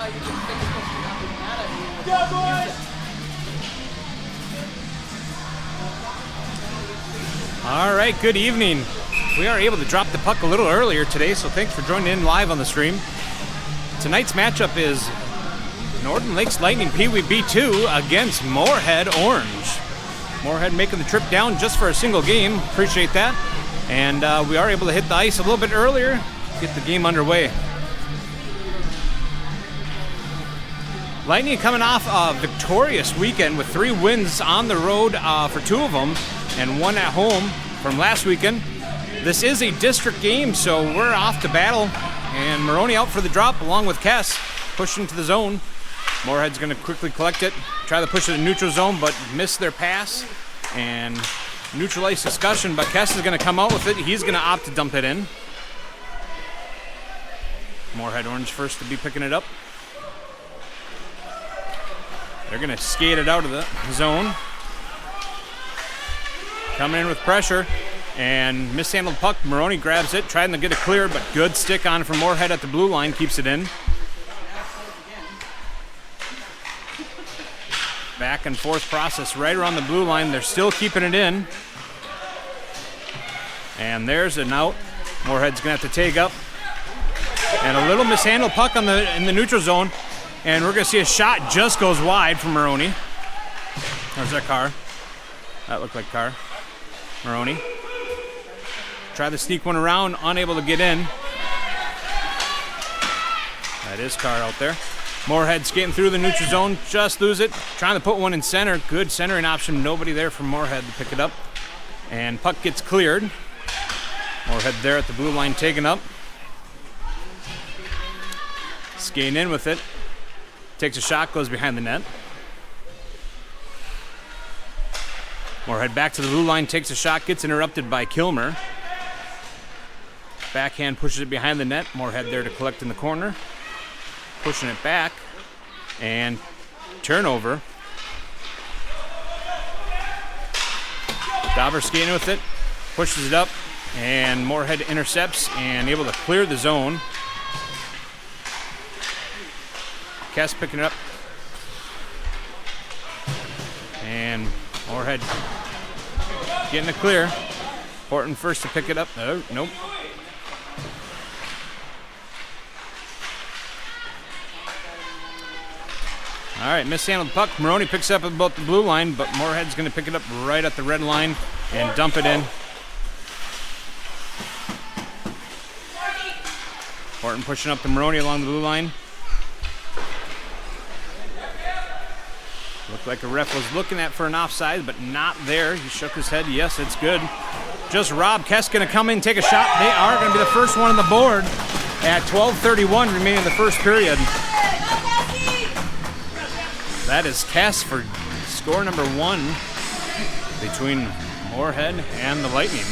All right, good evening. We are able to drop the puck a little earlier today, so thanks for joining in live on the stream. Tonight's matchup is Northern Lakes Lightning Pee Wee B2 against Moorhead Orange. Moorhead making the trip down just for a single game. Appreciate that. And we are able to hit the ice a little bit earlier, get the game underway. Lightning coming off a victorious weekend with 3 wins on the road for 2 of them and 1 at home from last weekend. This is a district game, so we're off to battle. And Moroni out for the drop along with Kes, pushing to the zone. Moorhead's going to quickly collect it, try to push it in neutral zone, but miss their pass and neutralize discussion. But Kes is going to come out with it. He's going to opt to dump it in. Moorhead Orange first to be picking it up. They're going to skate it out of the zone. Coming in with pressure and mishandled puck. Moroni grabs it, trying to get it clear, but good stick on from Moorhead at the blue line, keeps it in. Back and forth process right around the blue line. They're still keeping it in. And there's an out. Moorhead's going to have to take up. And a little mishandled puck in the neutral zone. And we're going to see a shot just goes wide from Moroni. There's that Carr. That looked like Carr. Moroni. Try to sneak one around, unable to get in. That is Carr out there. Moorhead skating through the neutral zone, just lose it. Trying to put one in center. Good centering option. Nobody there from Moorhead to pick it up. And puck gets cleared. Moorhead there at the blue line taken up. Skating in with it. Takes a shot, goes behind the net. Moorhead back to the blue line, takes a shot, gets interrupted by Kilmer. Backhand pushes it behind the net. Moorhead there to collect in the corner. Pushing it back. And turnover. Dauber skating with it. Pushes it up. And Moorhead intercepts and able to clear the zone. Kes picking it up. And Moorhead getting it clear. Horton first to pick it up. Oh, nope. All right, mishandled puck. Moroni picks up about the blue line, but Moorhead's going to pick it up right at the red line and dump it in. Horton pushing up to Moroni along the blue line. Looked like a ref was looking at for an offside, but not there. He shook his head. Yes, it's good. Just Rob Kes going to come in and take a shot. They are going to be the first one on the board at 12:31 remaining in the first period. That is Kes for score number 1 between Moorhead and the Lightning.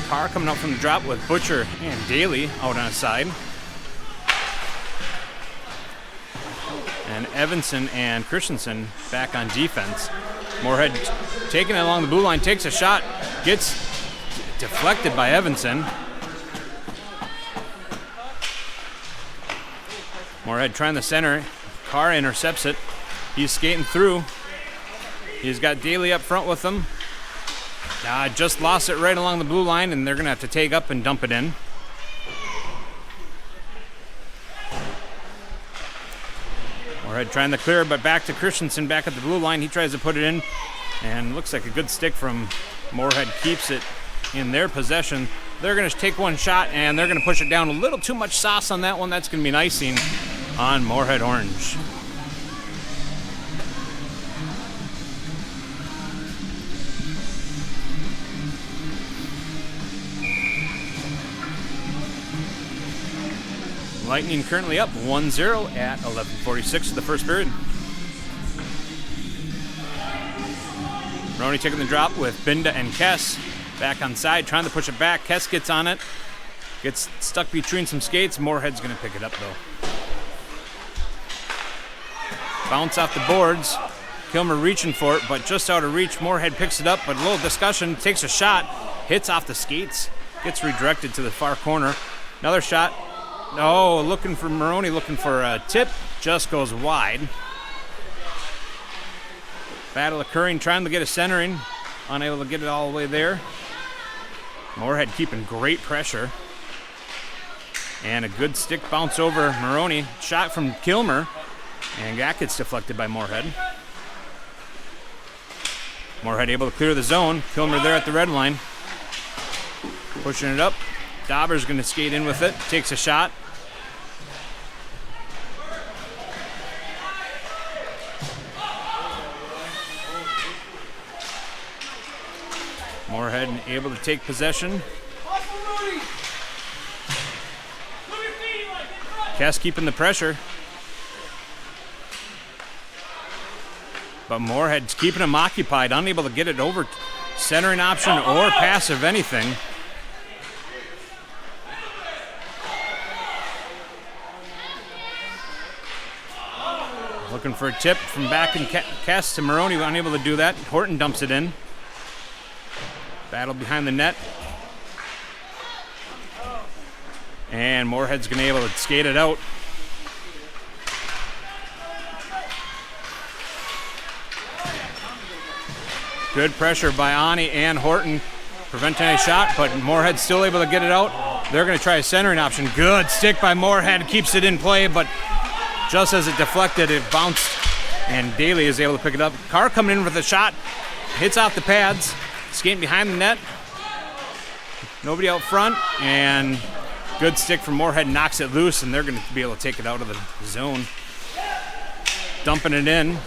Carr coming out from the drop with Butcher and Daly out on the side. And Evanson and Christensen back on defense. Moorhead taking it along the blue line, takes a shot, gets deflected by Evanson. Moorhead trying the center. Carr intercepts it. He's skating through. He's got Daly up front with him. Just lost it right along the blue line, and they're going to have to take up and dump it in. Moorhead trying to clear, but back to Christensen back at the blue line. He tries to put it in, and looks like a good stick from Moorhead. Keeps it in their possession. They're going to take one shot, and they're going to push it down. A little too much sauce on that one. That's going to be an icing on Moorhead Orange. Lightning currently up 1-0 at 11:46 of the first period. Moroni taking the drop with Binda and Kes. Back on side, trying to push it back. Kes gets on it. Gets stuck between some skates. Moorhead's going to pick it up, though. Bounce off the boards. Kilmer reaching for it, but just out of reach. Moorhead picks it up, but a little discussion, takes a shot, hits off the skates, gets redirected to the far corner. Another shot. Oh, looking for Moroni, looking for a tip, just goes wide. Battle occurring, trying to get a centering, unable to get it all the way there. Moorhead keeping great pressure. And a good stick bounce over Moroni. Shot from Kilmer. And that gets deflected by Moorhead. Moorhead able to clear the zone. Kilmer there at the red line. Pushing it up. Dauber's going to skate in with it. Takes a shot. Moorhead able to take possession. Kes keeping the pressure. But Moorhead's keeping him occupied, unable to get it over centering option or pass of anything. Looking for a tip from back in Kes to Moroni, unable to do that. Horton dumps it in. Battle behind the net. And Moorhead's going to be able to skate it out. Good pressure by Ani and Horton, preventing a shot, but Moorhead's still able to get it out. They're going to try a centering option. Good stick by Moorhead, keeps it in play, but just as it deflected, it bounced, and Daly is able to pick it up. Carr coming in with a shot, hits off the pads, skating behind the net. Nobody out front, and good stick from Moorhead, knocks it loose, and they're going to be able to take it out of the zone. Dumping it in.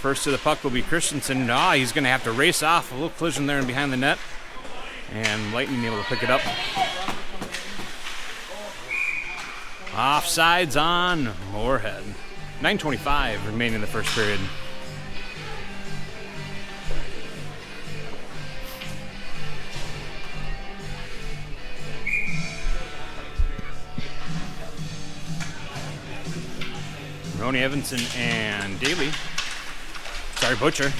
First to the puck will be Christenson. He's going to have to race off. A little collision there and behind the net. And Lightning able to pick it up. Offsides on Moorhead. 9:25 remaining in the first period. Roney Evanson and Daly. Sorry, Butcher.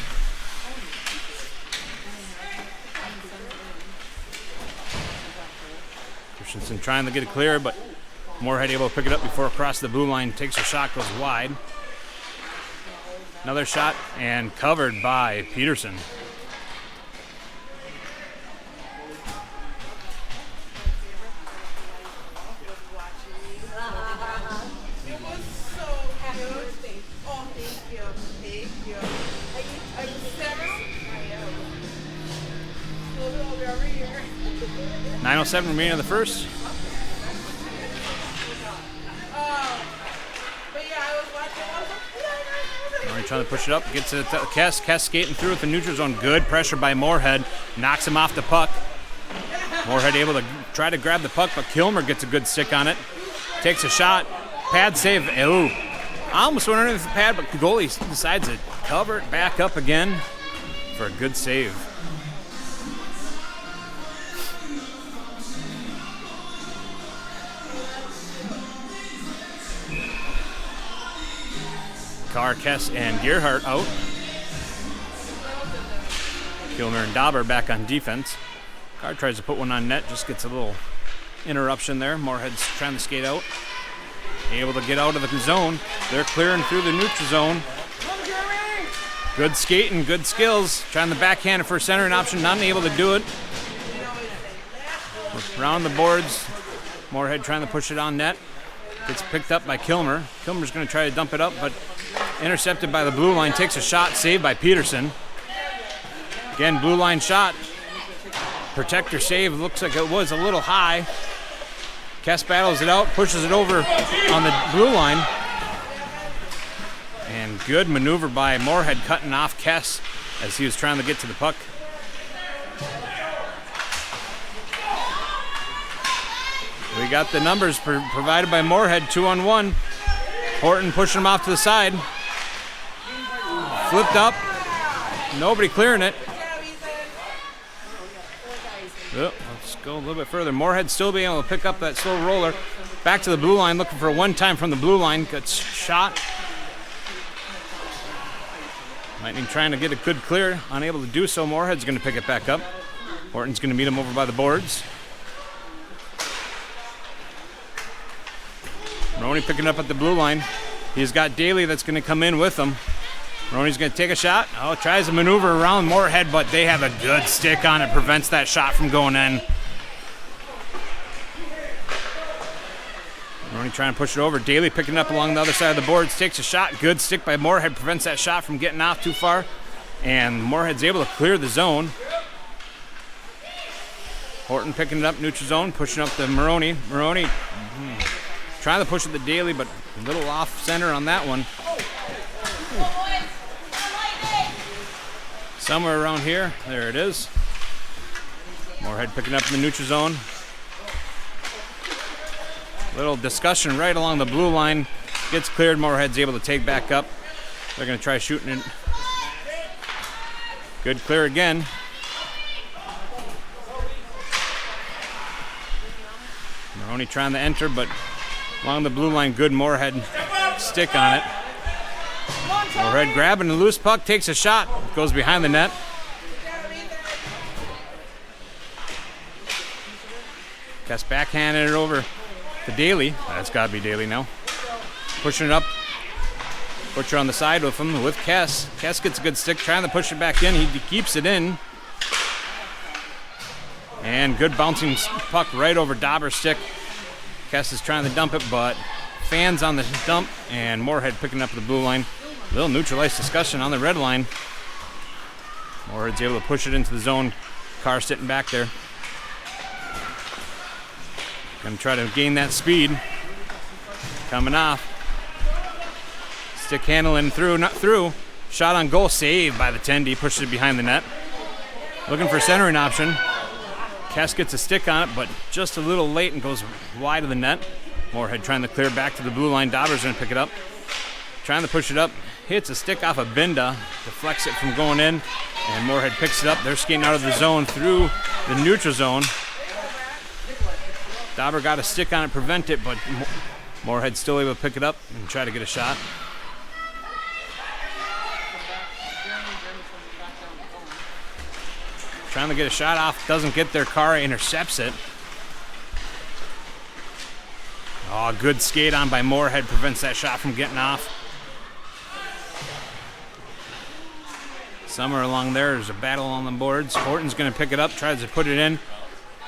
Christenson trying to get it clear, but Moorhead able to pick it up before across the blue line. Takes a shot, goes wide. Another shot, and covered by Peterson. .907 remaining in the first. Already trying to push it up, gets it to Kes. Kes skating through with the neutral zone. Good pressure by Moorhead, knocks him off the puck. Moorhead able to try to grab the puck, but Kilmer gets a good stick on it. Takes a shot, pad save. Oh, almost went underneath the pad, but the goalie decides to cover it back up again for a good save. Carr, Kes, and Gerhardt out. Kilmer and Dauber back on defense. Carr tries to put one on net, just gets a little interruption there. Moorhead's trying to skate out. Able to get out of the zone. They're clearing through the neutral zone. Good skating, good skills. Trying the backhand it for a centering option, not able to do it. Around the boards. Moorhead trying to push it on net. Gets picked up by Kilmer. Kilmer's going to try to dump it up, but intercepted by the blue line. Takes a shot, saved by Peterson. Again, blue line shot. Protector save, looks like it was a little high. Kes battles it out, pushes it over on the blue line. And good maneuver by Moorhead, cutting off Kes as he was trying to get to the puck. We got the numbers provided by Moorhead, 2-on-1. Horton pushing him off to the side. Flipped up. Nobody clearing it. Oh, let's go a little bit further. Moorhead still being able to pick up that slow roller. Back to the blue line, looking for a one-time from the blue line. Gets shot. Lightning trying to get a good clear, unable to do so. Moorhead's going to pick it back up. Horton's going to meet him over by the boards. Moroni picking up at the blue line. He's got Daly that's going to come in with him. Moroni's going to take a shot. Oh, tries to maneuver around Moorhead, but they have a good stick on it. Prevents that shot from going in. Moroni trying to push it over. Daly picking up along the other side of the boards. Takes a shot. Good stick by Moorhead. Prevents that shot from getting off too far. And Moorhead's able to clear the zone. Horton picking it up, neutral zone. Pushing up to Moroni. Moroni trying to push it to Daly, but a little off center on that one. Somewhere around here. There it is. Moorhead picking up in the neutral zone. Little discussion right along the blue line. Gets cleared. Moorhead's able to take back up. They're going to try shooting it. Good clear again. Moroni trying to enter, but along the blue line, good Moorhead stick on it. Moorhead grabbing the loose puck, takes a shot, goes behind the net. Kes backhanded it over to Daly. That's got to be Daly now. Pushing it up. Butcher on the side with him, with Kes. Kes gets a good stick, trying to push it back in. He keeps it in. And good bouncing puck right over Dauber's stick. Kes is trying to dump it, but fans on the dump, and Moorhead picking up the blue line. Little neutralized discussion on the red line. Moorhead's able to push it into the zone. Carr sitting back there. Gonna try to gain that speed. Coming off. Stick handling through, not through. Shot on goal, saved by the 10D. Pushes it behind the net. Looking for centering option. Kes gets a stick on it, but just a little late and goes wide of the net. Moorhead trying to clear back to the blue line. Dauber's gonna pick it up. Trying to push it up. Hits a stick off of Binda. Deflects it from going in. And Moorhead picks it up. They're skating out of the zone through the neutral zone. Dauber got a stick on it, prevent it, but Moorhead's still able to pick it up and try to get a shot. Trying to get a shot off, doesn't get there. Carr intercepts it. Oh, good skate on by Moorhead, prevents that shot from getting off. Somewhere along there's a battle on the boards. Horton's going to pick it up, tries to put it in.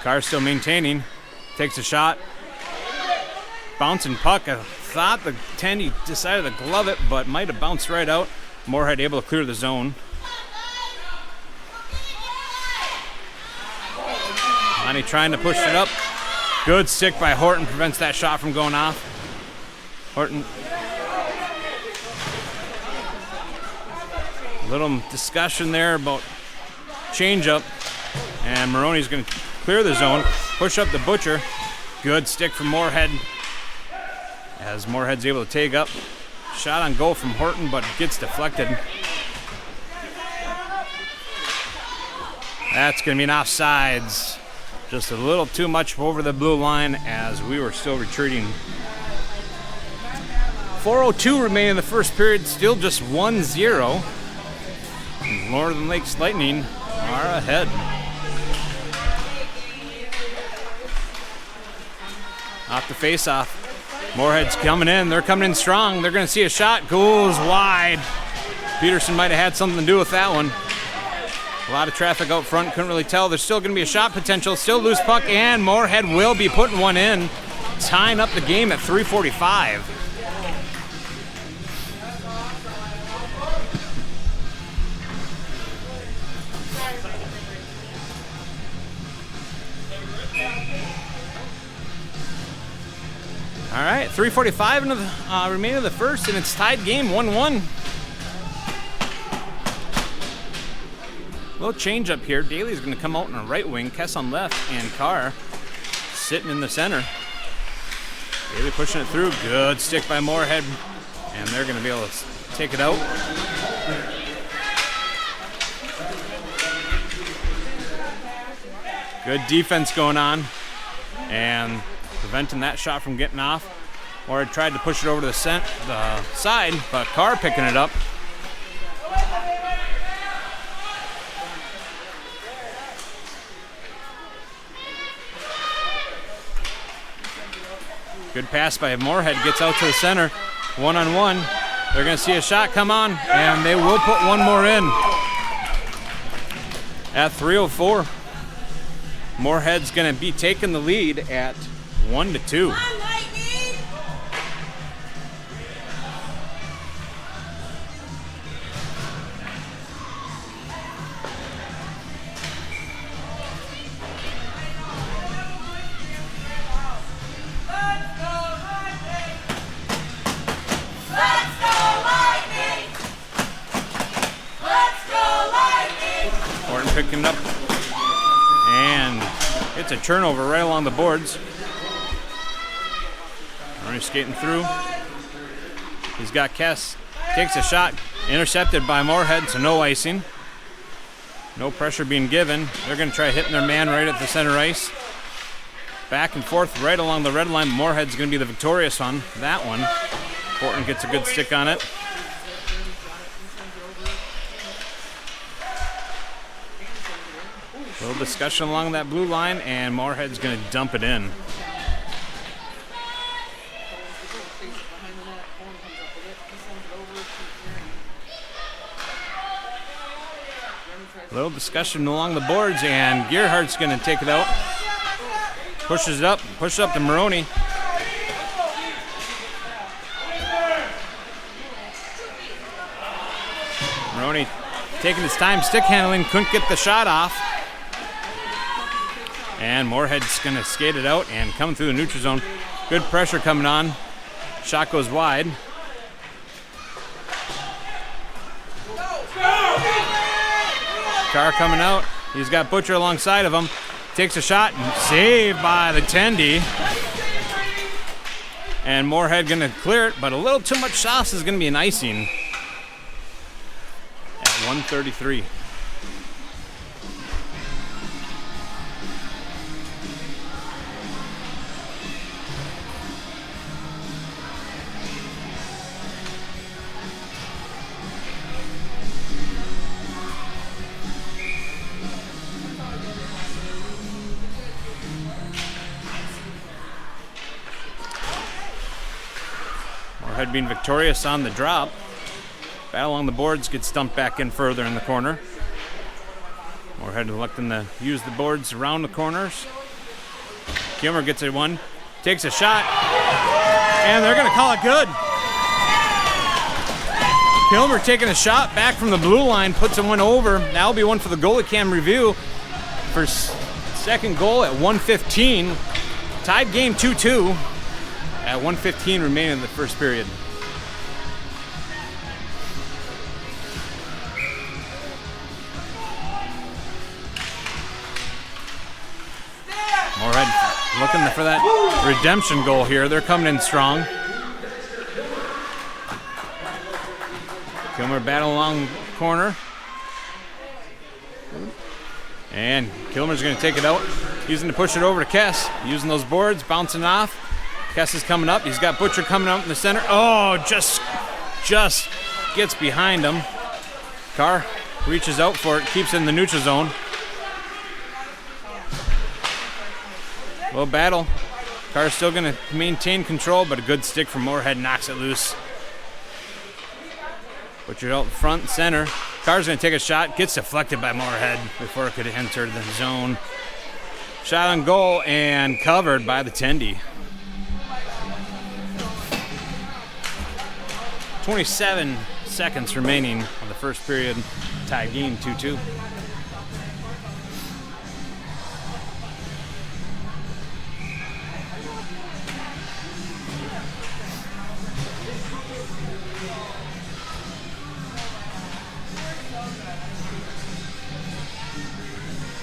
Carr still maintaining. Takes a shot. Bouncing puck. I thought the 10, he decided to glove it, but might have bounced right out. Moorhead able to clear the zone. Lonnie trying to push it up. Good stick by Horton, prevents that shot from going off. Horton. A little discussion there about change-up. And Moroni's going to clear the zone. Push up the Butcher. Good stick from Moorhead. As Moorhead's able to take up. Shot on goal from Horton, but gets deflected. That's going to be an offsides. Just a little too much over the blue line as we were still retreating. 4:02 remaining in the first period, still just 1-0. Northern Lakes Lightning are ahead. Off the face-off. Moorhead's coming in. They're coming in strong. They're going to see a shot. Goes wide. Peterson might have had something to do with that one. A lot of traffic out front. Couldn't really tell. There's still going to be a shot potential. Still loose puck, and Moorhead will be putting one in. Tying up the game at 3:45. All right, 3:45 in the remaining of the first, and it's tied game 1-1. Little change up here. Daly's going to come out on a right wing, Kes on left, and Carr sitting in the center. Daly pushing it through. Good stick by Moorhead, and they're going to be able to take it out. Good defense going on, and preventing that shot from getting off. Or tried to push it over to the side, but Carr picking it up. Good pass by Moorhead, gets out to the center. One-on-one. They're going to see a shot come on, and they will put one more in. At 3:04, Moorhead's going to be taking the lead at 1-2. Picking up, and it's a turnover right along the boards. Moroni skating through. He's got Kes, takes a shot, intercepted by Moorhead, so no icing. No pressure being given. They're going to try hitting their man right at the center ice. Back and forth right along the red line. Moorhead's going to be the victorious on that one. Horton gets a good stick on it. A little discussion along that blue line, and Moorhead's going to dump it in. A little discussion along the boards, and Gearhart's going to take it out. Pushes it up to Moroni. Moroni taking his time, stick handling, couldn't get the shot off. And Moorhead's going to skate it out and come through the neutral zone. Good pressure coming on. Shot goes wide. Carr coming out. He's got Butcher alongside of him. Takes a shot and saved by the Tendy. And Moorhead going to clear it, but a little too much sauce is going to be an icing at 1:33. Moorhead being victorious on the drop. Battle along the boards, gets dumped back in further in the corner. Moorhead electing to use the boards around the corners. Kilmer gets it one, takes a shot, and they're going to call it good. Kilmer taking a shot back from the blue line, puts one over. That'll be one for the goalie cam review for second goal at 1:15. Tied game 2-2. At 1:15 remaining in the first period. Moorhead looking for that redemption goal here. They're coming in strong. Kilmer battle along corner. And Kilmer's going to take it out. Using to push it over to Kes. Using those boards, bouncing off. Kes is coming up. He's got Butcher coming up in the center. Oh, just gets behind him. Carr reaches out for it, keeps it in the neutral zone. Little battle. Carr's still going to maintain control, but a good stick from Moorhead knocks it loose. Butcher out front and center. Carr's going to take a shot, gets deflected by Moorhead before it could enter the zone. Shot on goal and covered by the Tendy. 27 seconds remaining of the first period. Tie game 2-2.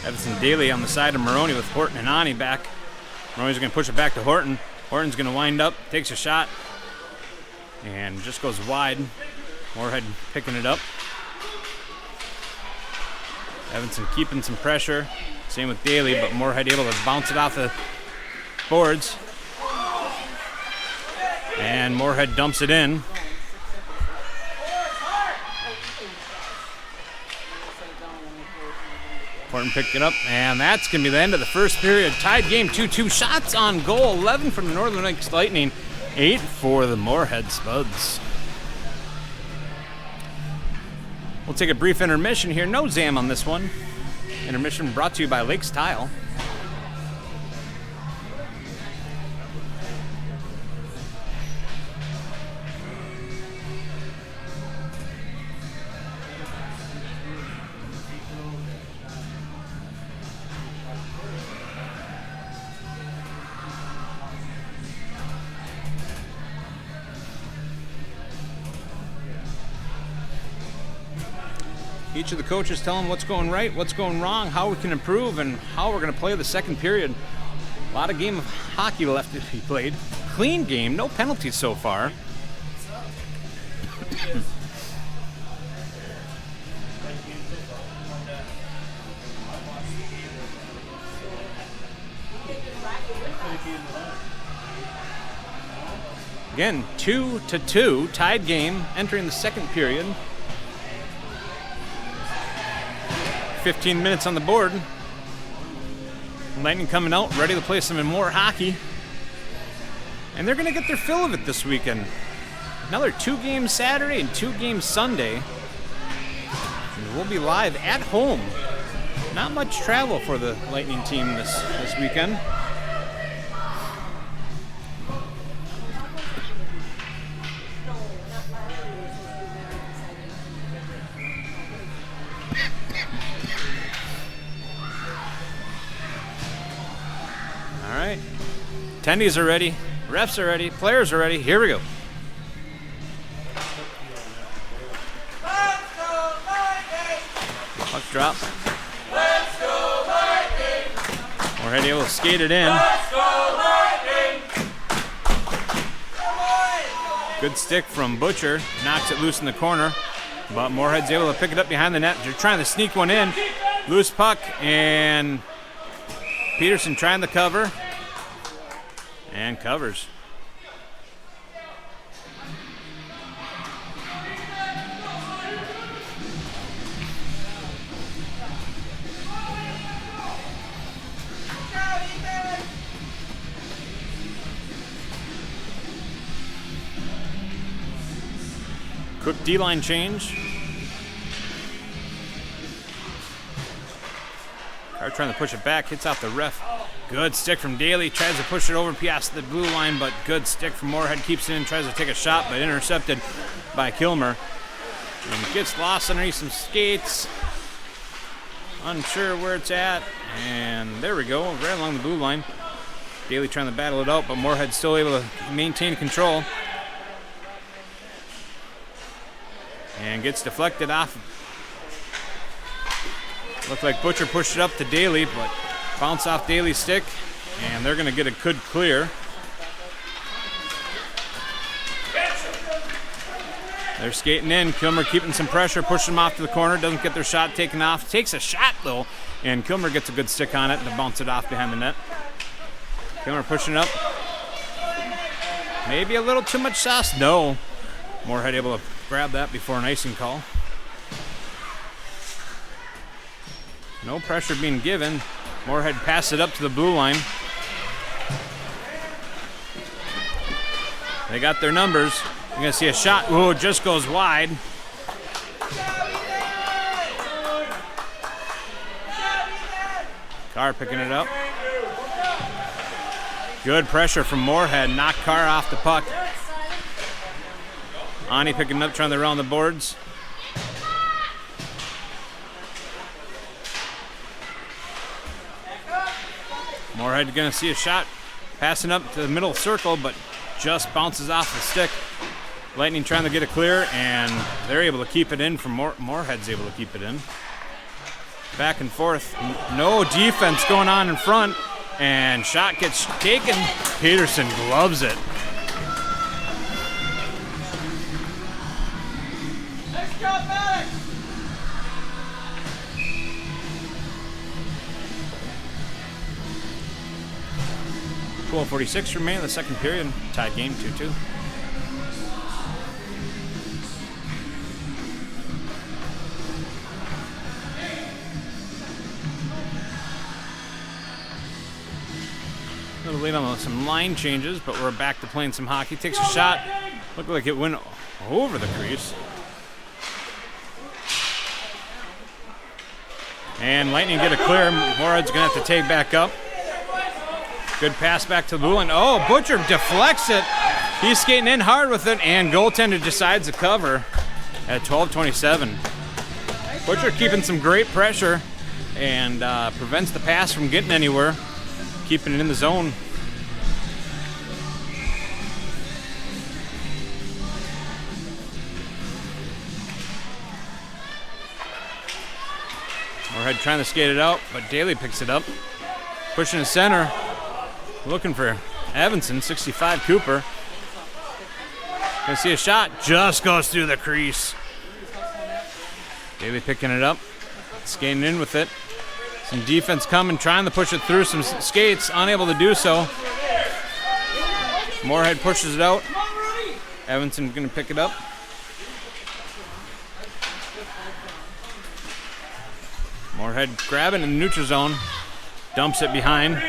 Edison Daly on the side of Moroni with Horton and Ani back. Moroni's going to push it back to Horton. Horton's going to wind up, takes a shot, and just goes wide. Moorhead picking it up. Evanson keeping some pressure. Same with Daly, but Moorhead able to bounce it off the boards. And Moorhead dumps it in. Portland picked it up, and that's going to be the end of the first period. Tied game 2-2. Shots on goal, 11 from the Northern Lakes Lightning, 8 for the Moorhead Spuds. We'll take a brief intermission here. No Zam on this one. Intermission brought to you by Lakes Tile. Each of the coaches tell them what's going right, what's going wrong, how we can improve, and how we're going to play the second period. A lot of game of hockey left to be played. Clean game, no penalties so far. Again, 2-2, tied game, entering the second period. 15 minutes on the board. Lightning coming out, ready to play some more hockey. And they're going to get their fill of it this weekend. Another 2 games Saturday and 2 games Sunday. And we'll be live at home. Not much travel for the Lightning team this weekend. Attendees are ready, refs are ready, players are ready. Here we go. Let's go Lightning! Puck drop. Let's go Lightning! Moorhead able to skate it in. Let's go Lightning! Come on! Good stick from Butcher. Knocks it loose in the corner. But Moorhead's able to pick it up behind the net. They're trying to sneak one in. Loose puck, and Peterson trying to cover. And covers. Quick D-line change. Carr trying to push it back, hits off the ref. Good stick from Daly, tries to push it over past the blue line, but good stick from Moorhead, keeps it in, tries to take a shot, but intercepted by Kilmer. And gets lost underneath some skates. Unsure where it's at, and there we go, right along the blue line. Daly trying to battle it out, but Moorhead's still able to maintain control. And gets deflected off. Looked like Butcher pushed it up to Daly, but bounce off Daly's stick, and they're going to get a good clear. They're skating in. Kilmer keeping some pressure, pushing them off to the corner. Doesn't get their shot taken off. Takes a shot, though, and Kilmer gets a good stick on it to bounce it off behind the net. Kilmer pushing it up. Maybe a little too much sauce. No. Moorhead able to grab that before an icing call. No pressure being given. Moorhead passed it up to the blue line. They got their numbers. You're going to see a shot. Oh, it just goes wide. Carr picking it up. Good pressure from Moorhead. Knocked Carr off the puck. Ani picking it up, trying to round the boards. Moorhead going to see a shot passing up to the middle circle, but just bounces off the stick. Lightning trying to get it clear, and they're able to keep it in. From Moorhead's able to keep it in. Back and forth. No defense going on in front, and shot gets taken. Peterson gloves it. Let's go back! 12:46 remain in the second period. Tied game 2-2. A little late on some line changes, but we're back to playing some hockey. Takes a shot. Looked like it went over the crease. And Lightning get a clear. Moorhead's going to have to take back up. Good pass back to the blue line. Oh, Butcher deflects it. He's skating in hard with it, and goaltender decides to cover at 12:27. Butcher keeping some great pressure and prevents the pass from getting anywhere, keeping it in the zone. Moorhead trying to skate it out, but Daly picks it up. Pushing to center. Looking for Evanson, 65 Cooper. Gonna see a shot. Just goes through the crease. Daly picking it up. Skating in with it. Some defense coming, trying to push it through some skates. Unable to do so. Moorhead pushes it out. Evanson gonna pick it up. Moorhead grabbing in the neutral zone. Dumps it behind.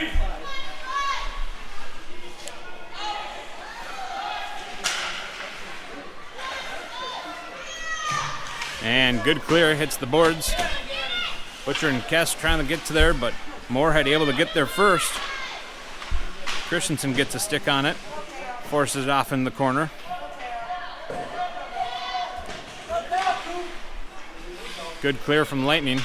And good clear, hits the boards. Butcher and Kes trying to get to there, but Moorhead able to get there first. Christenson gets a stick on it. Forces it off in the corner. Good clear from Lightning.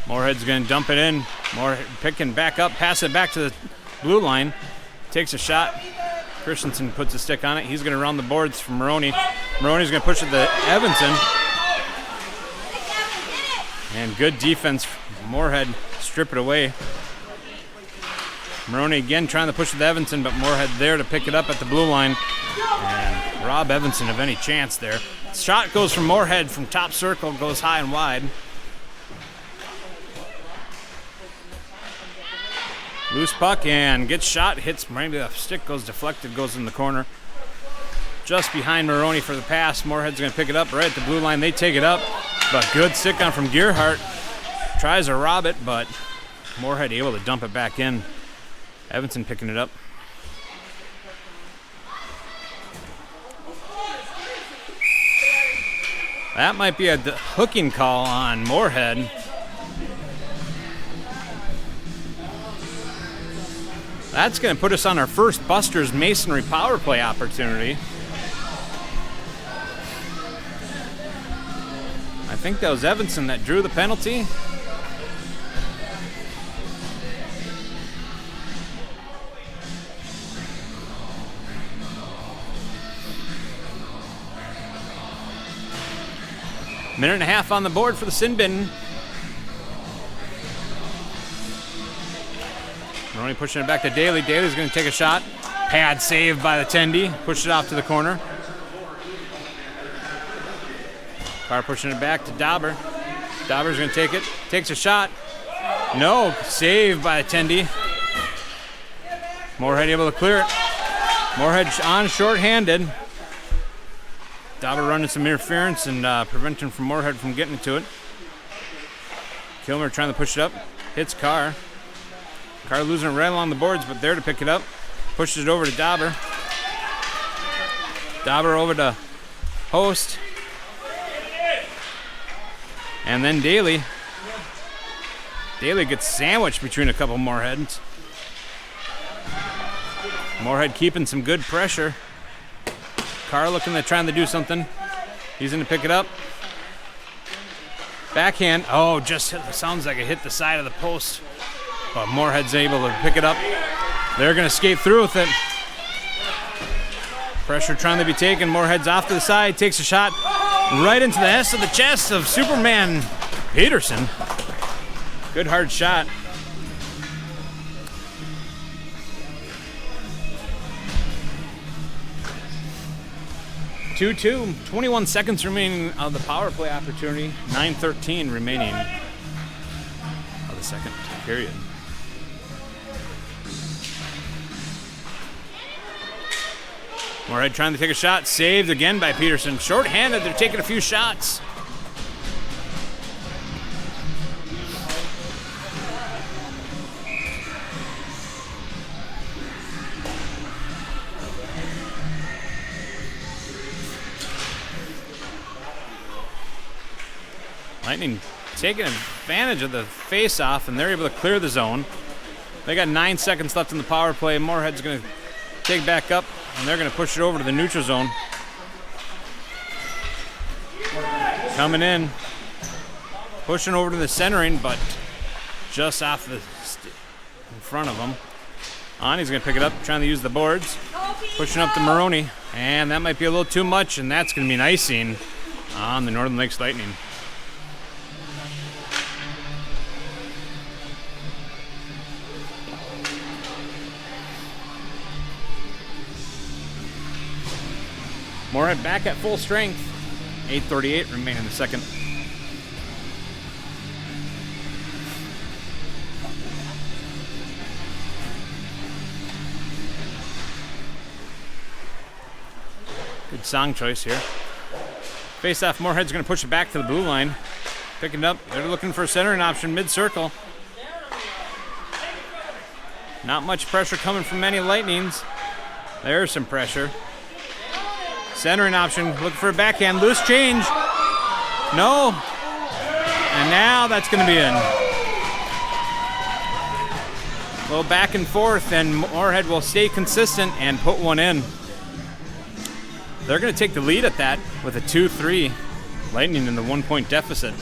Moorhead's going to dump it in. Moorhead picking back up, pass it back to the blue line. Takes a shot. Christenson puts a stick on it. He's going to run the boards from Moroni. Moroni's going to push it to Evanson. And good defense. Moorhead strip it away. Moroni again trying to push it to Evanson, but Moorhead there to pick it up at the blue line. And rob Evanson of any chance there. Shot goes from Moorhead from top circle, goes high and wide. Loose puck and gets shot, hits, maybe the stick goes deflected, goes in the corner. Just behind Moroni for the pass. Moorhead's going to pick it up right at the blue line. They take it up, but good stick on from Gearhart. Tries to rob it, but Moorhead able to dump it back in. Evanson picking it up. That might be a hooking call on Moorhead. That's going to put us on our first Buster's Masonry power play opportunity. I think that was Evanson that drew the penalty. Minute and a half on the board for the sin bin. Moroni pushing it back to Daly. Daly's going to take a shot. Pad saved by the Tendy. Pushed it off to the corner. Carr pushing it back to Dauber. Dauber's going to take it. Takes a shot. No. Saved by the Tendy. Moorhead able to clear it. Moorhead on short-handed. Dauber running some interference and preventing from Moorhead from getting to it. Kilmer trying to push it up. Hits Carr. Carr losing it right along the boards, but there to pick it up. Pushes it over to Dauber. Dauber over to Host. And then Daly. Daly gets sandwiched between a couple Moorheads. Moorhead keeping some good pressure. Carr looking to trying to do something. He's going to pick it up. Backhand. Oh, just sounds like it hit the side of the post. But Moorhead's able to pick it up. They're going to skate through with it. Pressure trying to be taken. Moorhead's off to the side. Takes a shot right into the S of the chest of Superman Peterson. Good hard shot. (2-2). 21 seconds remaining of the power play opportunity. 9:13 remaining of the second period. Moorhead trying to take a shot. Saved again by Peterson. Short-handed. They're taking a few shots. Lightning taking advantage of the face-off, and they're able to clear the zone. They got 9 seconds left in the power play. Moorhead's going to take back up, and they're going to push it over to the neutral zone. Coming in, pushing over to the centering, but just off in front of him. Ani's going to pick it up, trying to use the boards. Pushing up to Moroni, and that might be a little too much, and that's going to be an icing on the Northern Lakes Lightning. Moorhead back at full strength. 8:38 remaining in the second. Good song choice here. Face off, Moorhead's going to push it back to the blue line. Picking it up. They're looking for a centering option mid-circle. Not much pressure coming from any Lightnings. There's some pressure. Centering option, looking for a backhand, loose change. No. And now that's going to be in. A little back and forth, and Moorhead will stay consistent and put one in. They're going to take the lead at that with a 2-3. Lightning in the 1-point deficit.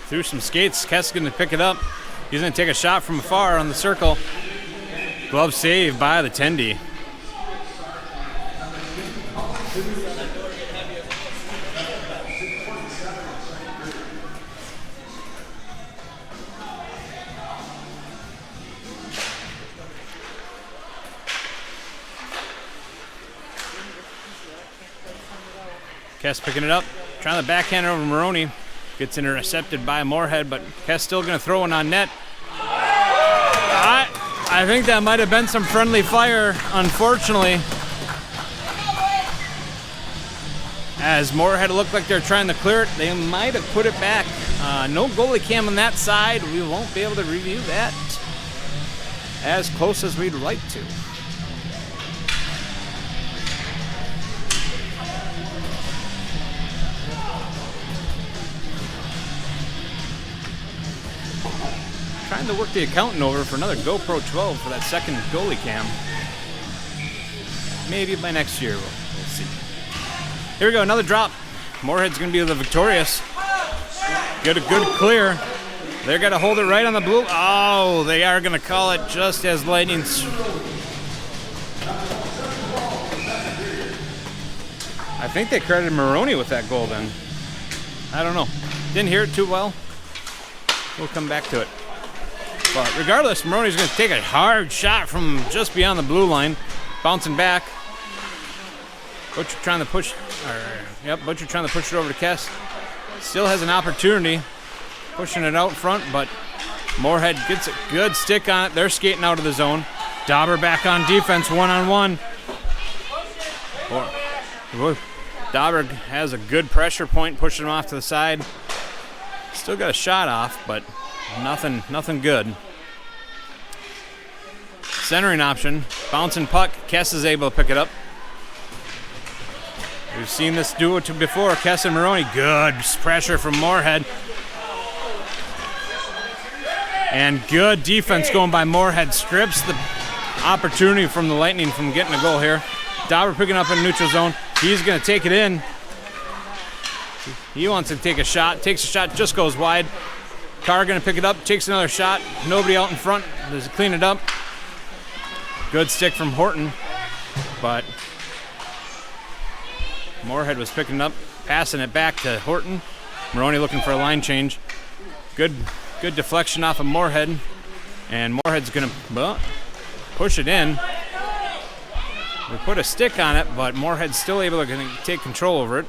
Through some skates, Kes going to pick it up. He's going to take a shot from afar on the circle. Glove save by the Tendy. Kes picking it up, trying to backhand over Moroni. Gets intercepted by Moorhead, but Kes still going to throw one on net. I think that might have been some friendly fire, unfortunately. As Moorhead looked like they're trying to clear it, they might have put it back. No goalie cam on that side. We won't be able to review that as close as we'd like to. Trying to work the accountant over for another GoPro 12 for that second goalie cam. Maybe by next year, we'll see. Here we go, another drop. Moorhead's going to be the victorious. Good clear. They're going to hold it right on the blue. Oh, they are going to call it just as Lightning's. I think they credited Moroni with that goal then. I don't know. Didn't hear it too well. We'll come back to it. But regardless, Moroni's going to take a hard shot from just beyond the blue line. Bouncing back. Butcher trying to push. Butcher trying to push it over to Kes. Still has an opportunity. Pushing it out front, but Moorhead gets a good stick on it. They're skating out of the zone. Dauber back on defense, one-on-one. Dauber has a good pressure point, pushing him off to the side. Still got a shot off, but nothing good. Centering option, bouncing puck. Kes is able to pick it up. We've seen this duo before, Kes and Moroni. Good pressure from Moorhead. And good defense going by Moorhead. Strips the opportunity from the Lightning from getting a goal here. Dauber picking up in neutral zone. He's going to take it in. He wants to take a shot. Takes a shot, just goes wide. Carr going to pick it up, takes another shot. Nobody out in front. Does clean it up. Good stick from Horton, but Moorhead was picking it up, passing it back to Horton. Moroni looking for a line change. Good deflection off of Moorhead, and Moorhead's going to push it in. We put a stick on it, but Moorhead's still able to take control over it.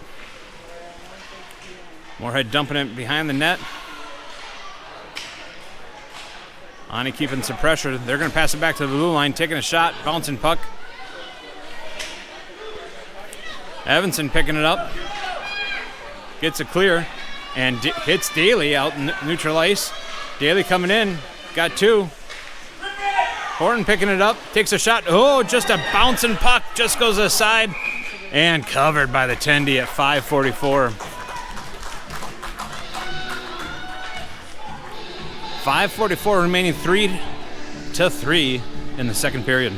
Moorhead dumping it behind the net. Ani keeping some pressure. They're going to pass it back to the blue line, taking a shot, bouncing puck. Evanson picking it up. Gets it clear and hits Daly out in neutral ice. Daly coming in, got 2. Horton picking it up, takes a shot. Oh, just a bouncing puck, just goes aside and covered by the Tendy at 5:44. 5:44 remaining, 3-3 in the second period.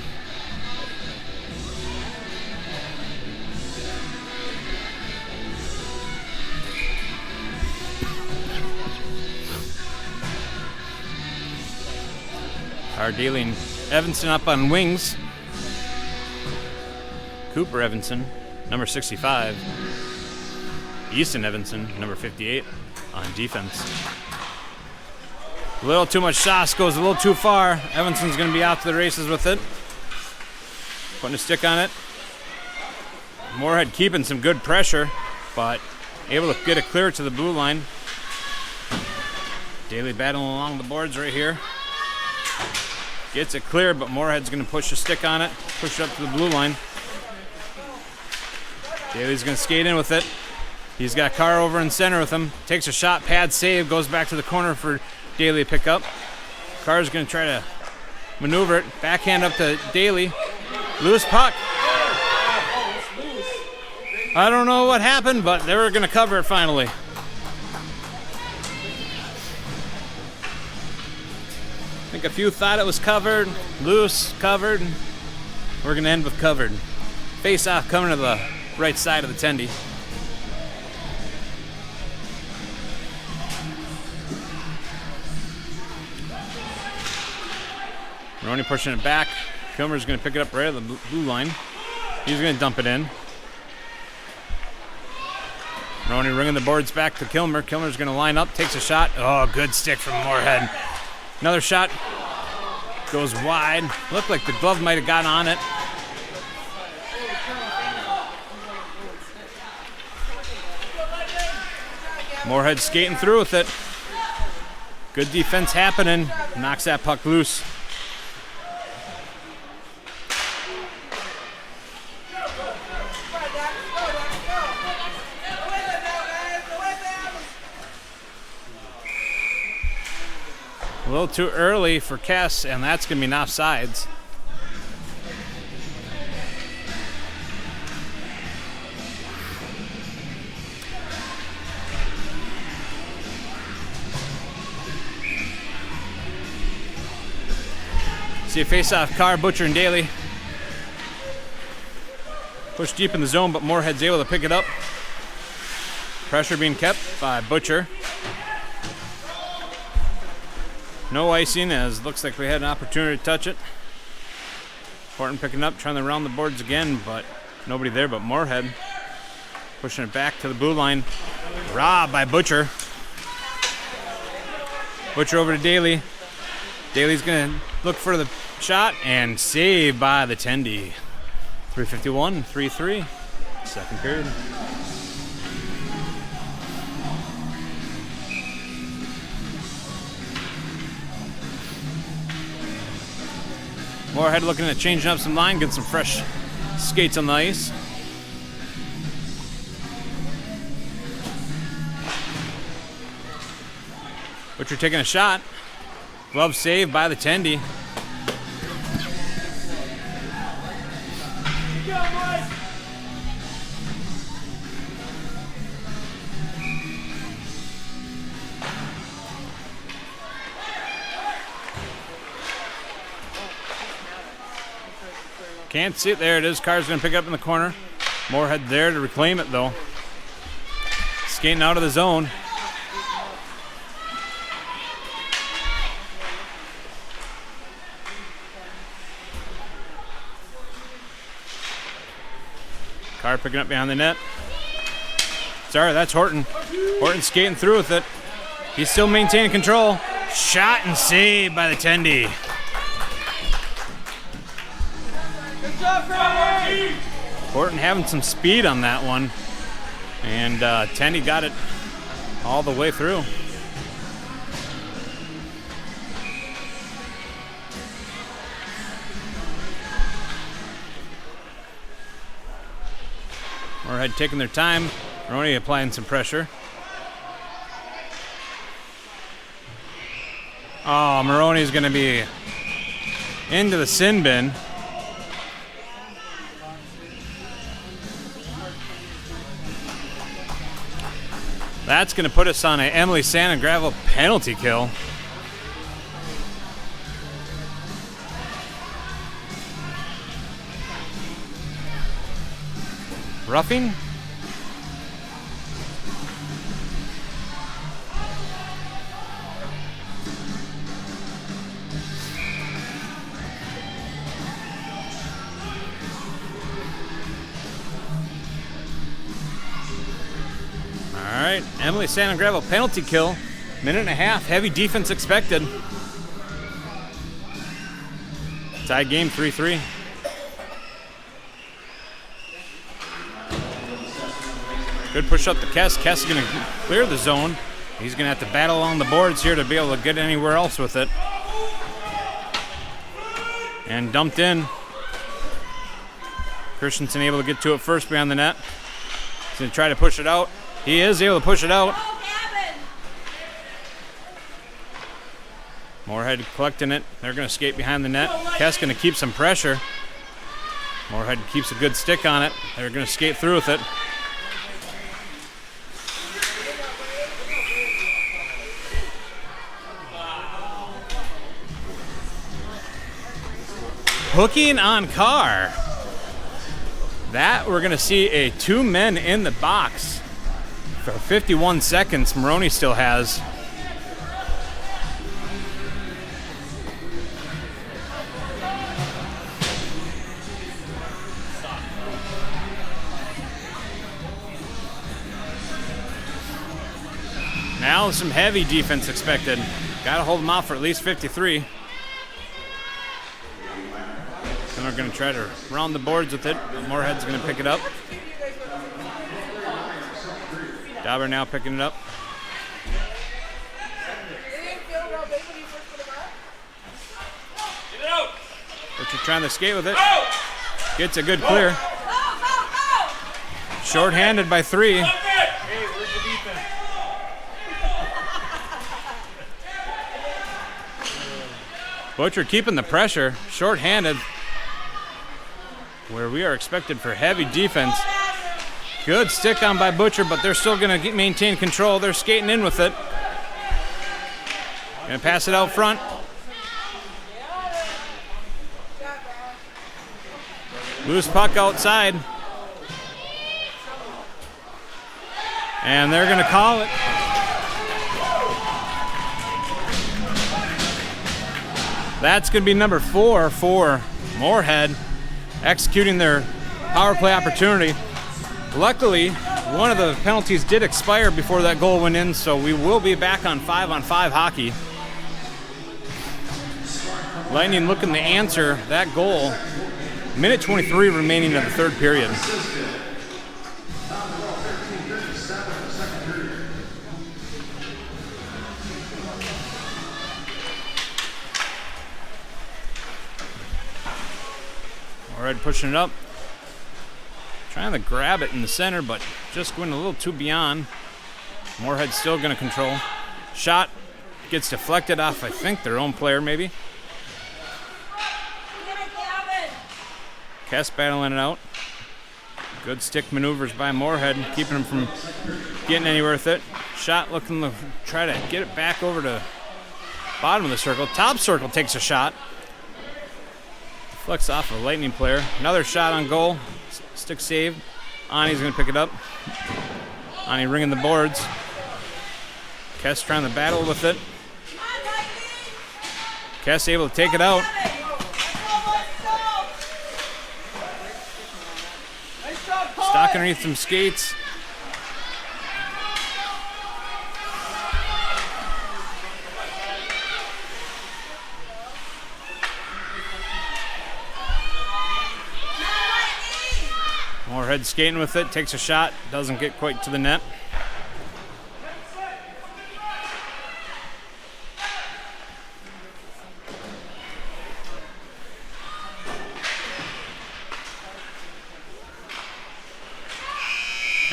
Our dealing Evanson up on wings. Cooper Evanson, number 65. Easton Evanson, number 58, on defense. A little too much sauce, goes a little too far. Evanson's going to be out to the races with it. Putting a stick on it. Moorhead keeping some good pressure, but able to get it clear to the blue line. Daly battling along the boards right here. Gets it clear, but Moorhead's going to push a stick on it, push it up to the blue line. Daly's going to skate in with it. He's got Carr over in center with him. Takes a shot, pad save, goes back to the corner for Daly to pick up. Carr's going to try to maneuver it. Backhand up to Daly. Loose puck. I don't know what happened, but they were going to cover it finally. I think a few thought it was covered. Loose, covered. We're going to end with covered. Face off coming to the right side of the Tendy. Moroni pushing it back. Kilmer's going to pick it up right at the blue line. He's going to dump it in. Moroni ringing the boards back to Kilmer. Kilmer's going to line up, takes a shot. Oh, good stick from Moorhead. Another shot goes wide. Looked like the glove might have got on it. Moorhead skating through with it. Good defense happening. Knocks that puck loose. A little too early for Kes, and that's going to be an offsides. See a face-off, Carr, Butcher, and Daly. Push deep in the zone, but Moorhead's able to pick it up. Pressure being kept by Butcher. No icing, as looks like we had an opportunity to touch it. Horton picking up, trying to round the boards again, but nobody there but Moorhead. Pushing it back to the blue line. Robbed by Butcher. Butcher over to Daly. Daly's going to look for the shot and saved by the Tendy. 3:51, 3-3, second period. Moorhead looking at changing up some line, getting some fresh skates on the ice. Butcher taking a shot. Glove saved by the Tendy. Can't see it. There it is. Carr's going to pick it up in the corner. Moorhead there to reclaim it, though. Skating out of the zone. Carr picking up behind the net. Sorry, that's Horton. Horton skating through with it. He's still maintaining control. Shot and saved by the Tendy. Horton having some speed on that one, and Tendy got it all the way through. Moorhead taking their time. Moroni applying some pressure. Oh, Moroni's going to be into the sin bin. That's going to put us on an Emily Sand and Gravel penalty kill. Roughing? All right, Emily Sand and Gravel penalty kill. Minute and a half, heavy defense expected. Tied game 3-3. Good push up to Kes. Kes is going to clear the zone. He's going to have to battle along the boards here to be able to get anywhere else with it. And dumped in. Christenson able to get to it first behind the net. He's going to try to push it out. He is able to push it out. Moorhead collecting it. They're going to skate behind the net. Kes going to keep some pressure. Moorhead keeps a good stick on it. They're going to skate through with it. Hooking on Carr. That we're going to see a 2 men in the box for 51 seconds. Moroni still has. Now some heavy defense expected. Got to hold them off for at least 53. Then we're going to try to round the boards with it. Moorhead's going to pick it up. Dauber now picking it up. Butcher trying to skate with it. Gets a good clear. Short-handed by 3. Butcher keeping the pressure. Short-handed. Where we are expected for heavy defense. Good stick on by Butcher, but they're still going to maintain control. They're skating in with it. Going to pass it out front. Loose puck outside. And they're going to call it. That's going to be number 4 for Moorhead, executing their power play opportunity. Luckily, one of the penalties did expire before that goal went in, so we will be back on 5-on-5 hockey. Lightning looking to answer that goal. Minute 23 remaining in the third period. Moorhead pushing it up. Trying to grab it in the center, but just going a little too beyond. Moorhead still going to control. Shot gets deflected off, I think, their own player maybe. Kes battling it out. Good stick maneuvers by Moorhead, keeping him from getting anywhere with it. Shot looking to try to get it back over to bottom of the circle. Top circle takes a shot. Deflects off a Lightning player. Another shot on goal. Stick save. Ani's going to pick it up. Ani ringing the boards. Kes trying to battle with it. Kes able to take it out. Stock underneath some skates. Moorhead skating with it, takes a shot, doesn't get quite to the net.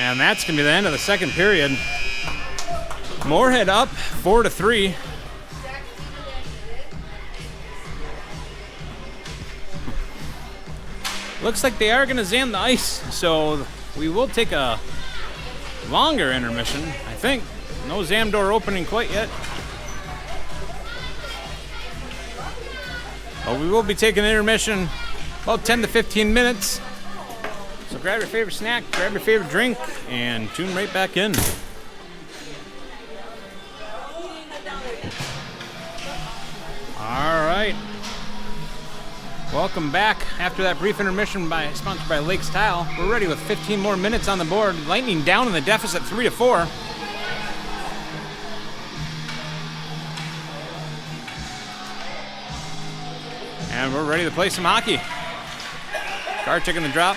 And that's going to be the end of the second period. Moorhead up 4-3. Looks like they are going to zam the ice, so we will take a longer intermission, I think. No zam door opening quite yet. But we will be taking an intermission about 10 to 15 minutes. So grab your favorite snack, grab your favorite drink, and tune right back in. All right. Welcome back after that brief intermission sponsored by Lakes Tile. We're ready with 15 more minutes on the board. Lightning down in the deficit 3-4. And we're ready to play some hockey. Carr taking the drop.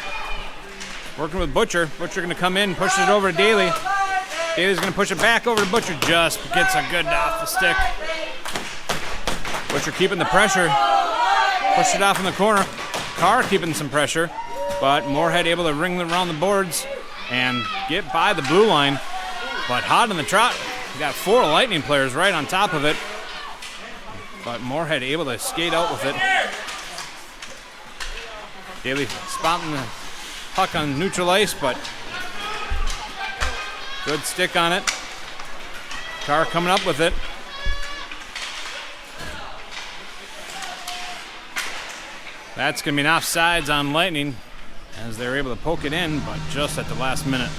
Working with Butcher. Butcher going to come in, pushes it over to Daly. Daly's going to push it back over to Butcher. Just gets a good off the stick. Butcher keeping the pressure. Push it off in the corner. Carr keeping some pressure. But Moorhead able to ring around the boards and get by the blue line. But hot in the trot. We got 4 Lightning players right on top of it. But Moorhead able to skate out with it. Daly spotting the puck on neutral ice, but good stick on it. Carr coming up with it. That's going to be an offsides on Lightning as they're able to poke it in, but just at the last minute.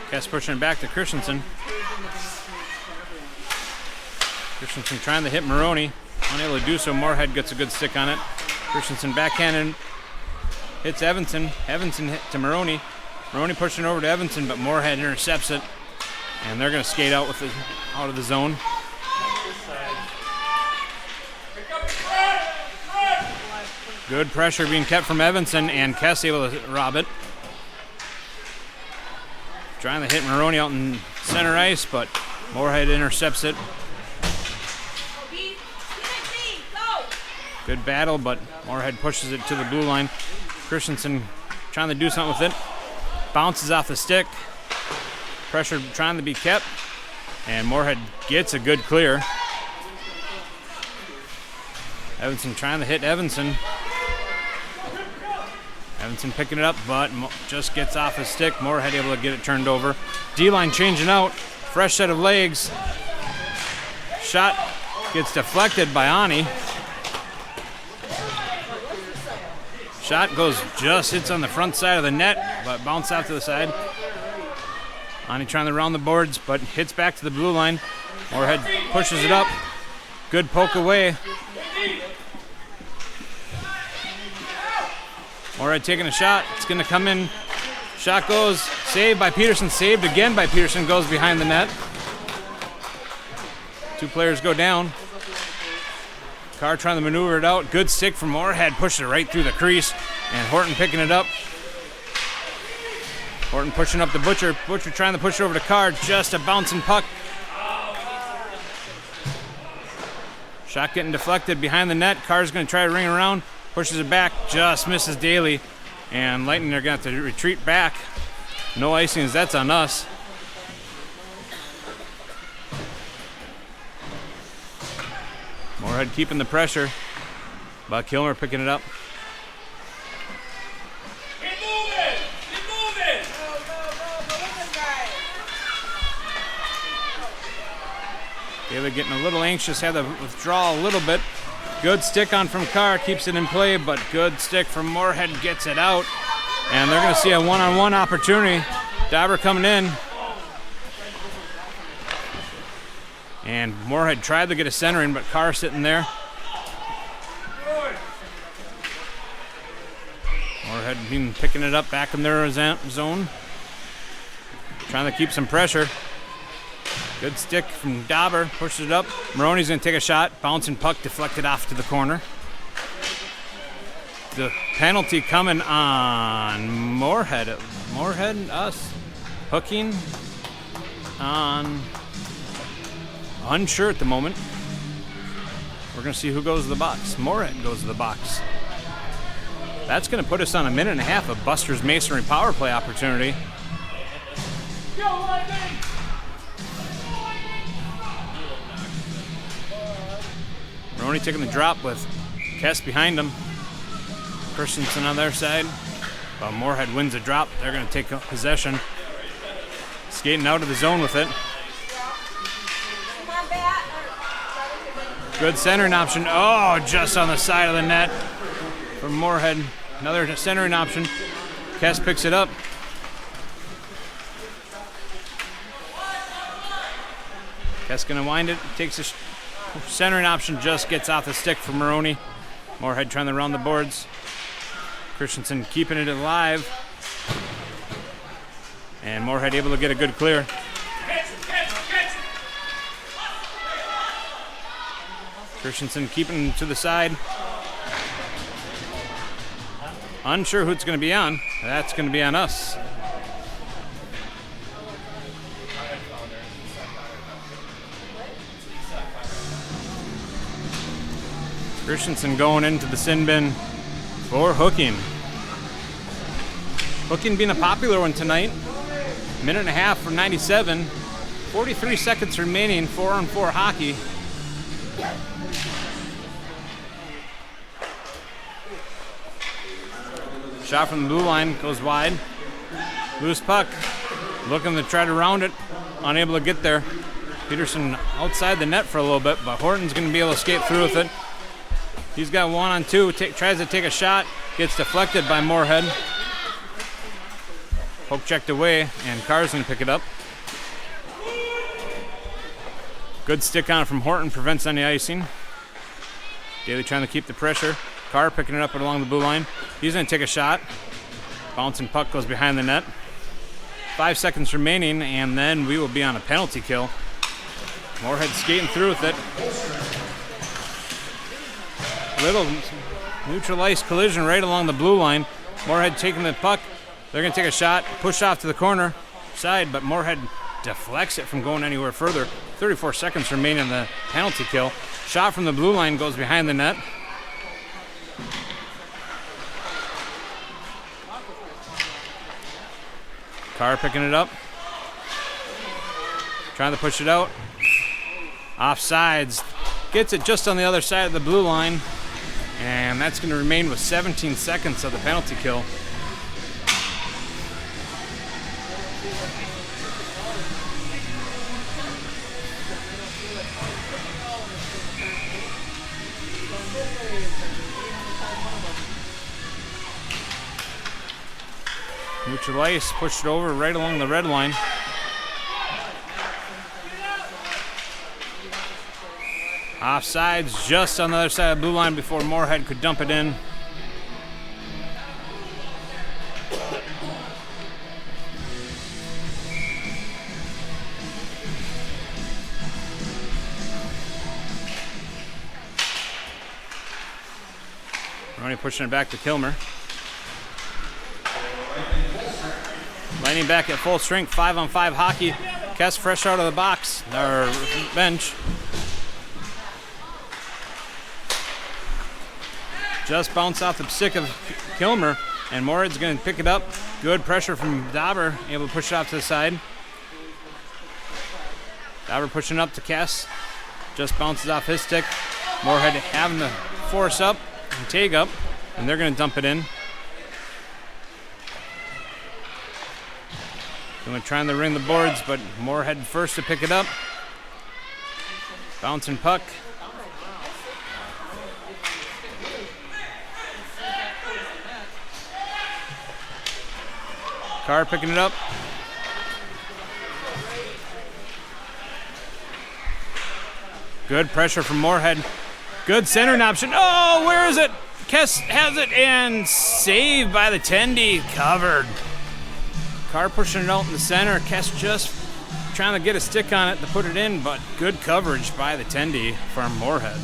Kes pushing it back to Christenson. Christenson trying to hit Moroni. Unable to do so. Moorhead gets a good stick on it. Christenson backhanded. Hits Evanson. Evanson hit to Moroni. Moroni pushing over to Evanson, but Moorhead intercepts it. And they're going to skate out with it out of the zone. Good pressure being kept from Evanson, and Kes able to rob it. Trying to hit Moroni out in center ice, but Moorhead intercepts it. Good battle, but Moorhead pushes it to the blue line. Christenson trying to do something with it. Bounces off the stick. Pressure trying to be kept. And Moorhead gets a good clear. Evanson trying to hit Evanson. Evanson picking it up, but just gets off his stick. Moorhead able to get it turned over. D-line changing out. Fresh set of legs. Shot gets deflected by Ani. Shot goes, just hits on the front side of the net, but bounces out to the side. Ani trying to round the boards, but hits back to the blue line. Moorhead pushes it up. Good poke away. Moorhead taking a shot. It's going to come in. Shot goes. Saved by Peterson. Saved again by Peterson. Goes behind the net. 2 players go down. Carr trying to maneuver it out. Good stick from Moorhead. Pushed it right through the crease. And Horton picking it up. Horton pushing up the Butcher. Butcher trying to push it over to Carr. Just a bouncing puck. Shot getting deflected behind the net. Carr's going to try to ring around. Pushes it back. Just misses Daly. And Lightning are going to have to retreat back. No icings. That's on us. Moorhead keeping the pressure, but Kilmer picking it up. Keep moving! Keep moving! Daly getting a little anxious, had to withdraw a little bit. Good stick on from Carr, keeps it in play, but good stick from Moorhead, gets it out. And they're going to see a one-on-one opportunity. Dauber coming in. And Moorhead tried to get a center in, but Carr sitting there. Moorhead picking it up back in their zone. Trying to keep some pressure. Good stick from Dauber, pushes it up. Moroni's going to take a shot. Bouncing puck deflected off to the corner. The penalty coming on Moorhead. Us. Hooking on. Unsure at the moment. We're going to see who goes to the box. Moorhead goes to the box. That's going to put us on 1.5 minutes of Buster's Masonry power play opportunity. Moroni taking the drop with Kes behind him. Christenson on their side. But Moorhead wins a drop. They're going to take possession. Skating out of the zone with it. Good centering option. Oh, just on the side of the net from Moorhead. Another centering option. Kes picks it up. Kes going to wind it. Takes a centering option. Just gets off the stick for Moroni. Moorhead trying to round the boards. Christenson keeping it alive. And Moorhead able to get a good clear. Christenson keeping him to the side. Unsure who it's going to be on. That's going to be on us. Christenson going into the sin bin for hooking. Hooking being a popular one tonight. 1.5 minutes for 97. 43 seconds remaining. 4-on-4 hockey. Shot from the blue line goes wide. Loose puck. Looking to try to round it. Unable to get there. Peterson outside the net for a little bit, but Horton's going to be able to skate through with it. He's got 1-on-2. Tries to take a shot. Gets deflected by Moorhead. Poke checked away, and Carr's going to pick it up. Good stick on from Horton. Prevents any icing. Daly trying to keep the pressure. Carr picking it up along the blue line. He's going to take a shot. Bouncing puck goes behind the net. 5 seconds remaining, and then we will be on a penalty kill. Moorhead skating through with it. Little neutral ice collision right along the blue line. Moorhead taking the puck. They're going to take a shot. Push off to the corner side, but Moorhead deflects it from going anywhere further. 34 seconds remaining in the penalty kill. Shot from the blue line goes behind the net. Carr picking it up. Trying to push it out. Offsides. Gets it just on the other side of the blue line. And that's going to remain with 17 seconds of the penalty kill. Neutral ice, pushed it over right along the red line. Offsides just on the other side of the blue line before Moorhead could dump it in. Romie pushing it back to Kilmer. Lightning back at full strength, 5-on-5 hockey. Kes fresh out of the box, or bench. Just bounced off the stick of Kilmer, and Moorhead's going to pick it up. Good pressure from Dauber, able to push it off to the side. Dauber pushing up to Kes. Just bounces off his stick. Moorhead having to force up and take up, and they're going to dump it in. They're trying to ring the boards, but Moorhead first to pick it up. Bouncing puck. Carr picking it up. Good pressure from Moorhead. Good centering option. Oh, where is it? Kes has it and saved by the Tendy. Covered. Carr pushing it out in the center. Kes just trying to get a stick on it to put it in, but good coverage by the Tendy from Moorhead.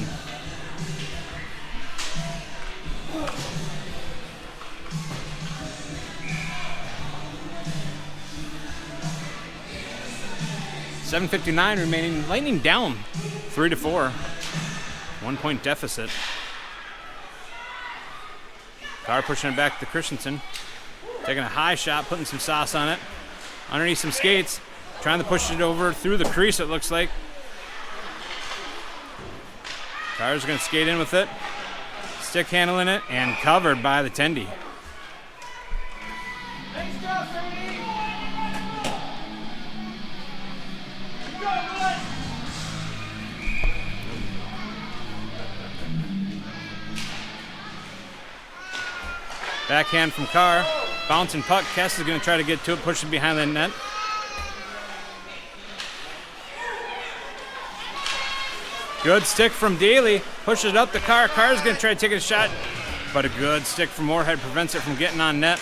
7:59 remaining. Lightning down 3-4. 1 point deficit. Carr pushing it back to Christenson. Taking a high shot, putting some sauce on it. Underneath some skates. Trying to push it over through the crease, it looks like. Carr's going to skate in with it. Stick handling it, and covered by the Tendy. Backhand from Carr. Bouncing puck. Kes is going to try to get to it, push it behind the net. Good stick from Daly. Pushes it up to Carr. Carr's going to try to take a shot, but a good stick from Moorhead prevents it from getting on net.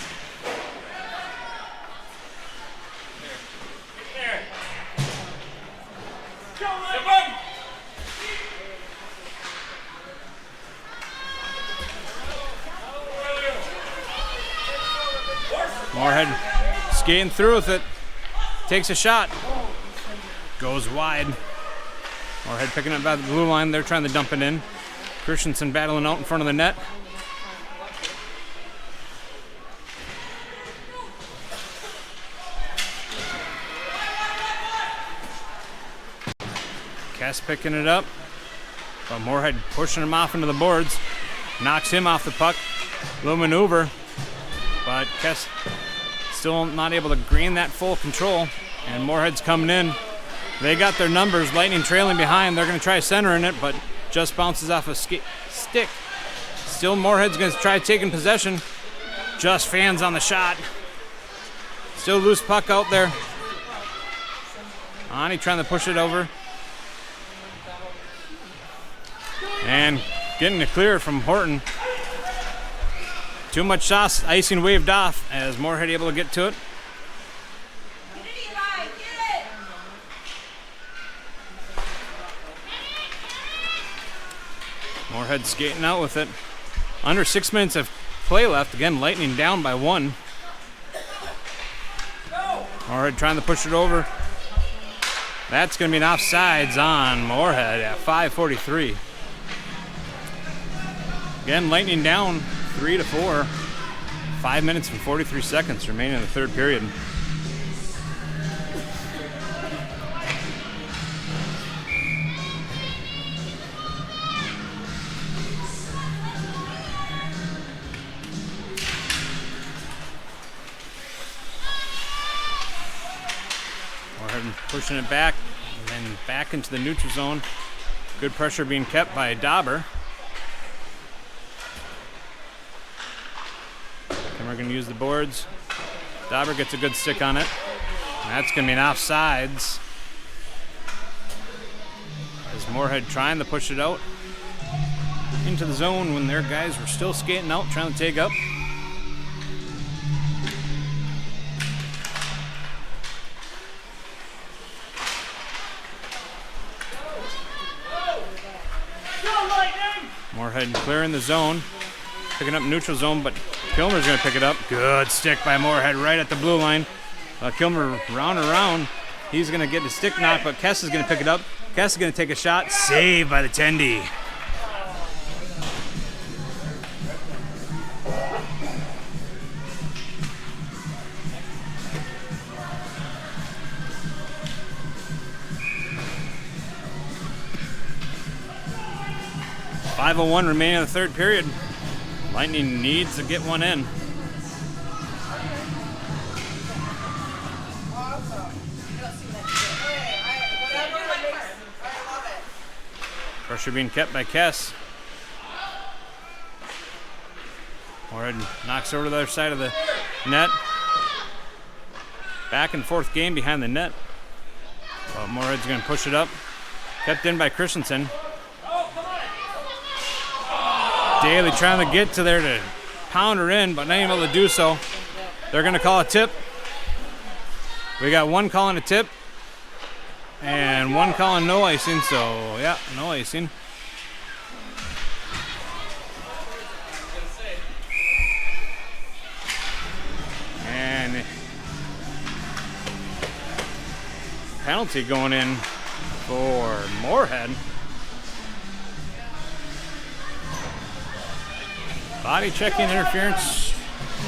Moorhead skating through with it. Takes a shot. Goes wide. Moorhead picking up by the blue line. They're trying to dump it in. Christenson battling out in front of the net. Kes picking it up. But Moorhead pushing him off into the boards. Knocks him off the puck. Little maneuver. But Kes still not able to gain that full control. And Moorhead's coming in. They got their numbers. Lightning trailing behind. They're going to try centering it, but just bounces off a stick. Still Moorhead's going to try taking possession. Just fans on the shot. Still loose puck out there. Ani trying to push it over. And getting it clear from Horton. Too much sauce. Icing waved off as Moorhead able to get to it. Moorhead skating out with it. Under 6 minutes of play left. Again, Lightning down by 1. Moorhead trying to push it over. That's going to be an offsides on Moorhead at 5:43. Again, Lightning down 3-4. 5 minutes and 43 seconds remaining in the third period. Pushing it back and then back into the neutral zone. Good pressure being kept by Dauber. And we're going to use the boards. Dauber gets a good stick on it. And that's going to be an offsides. As Moorhead trying to push it out into the zone when their guys were still skating out, trying to take up. Moorhead clearing the zone, picking up neutral zone, but Kilmer's going to pick it up. Good stick by Moorhead right at the blue line. Kilmer round and around. He's going to get the stick knock, but Kes is going to pick it up. Kes is going to take a shot. Saved by the Tendy. .501 remaining in the third period. Lightning needs to get one in. Pressure being kept by Kes. Moorhead knocks over to the other side of the net. Back and forth game behind the net. Well, Moorhead's going to push it up. Kept in by Christenson. Daly trying to get to there to pound her in, but not able to do so. They're going to call a tip. We got one calling a tip and one calling no icing, so yeah, no icing. And penalty going in for Moorhead. Body checking, interference,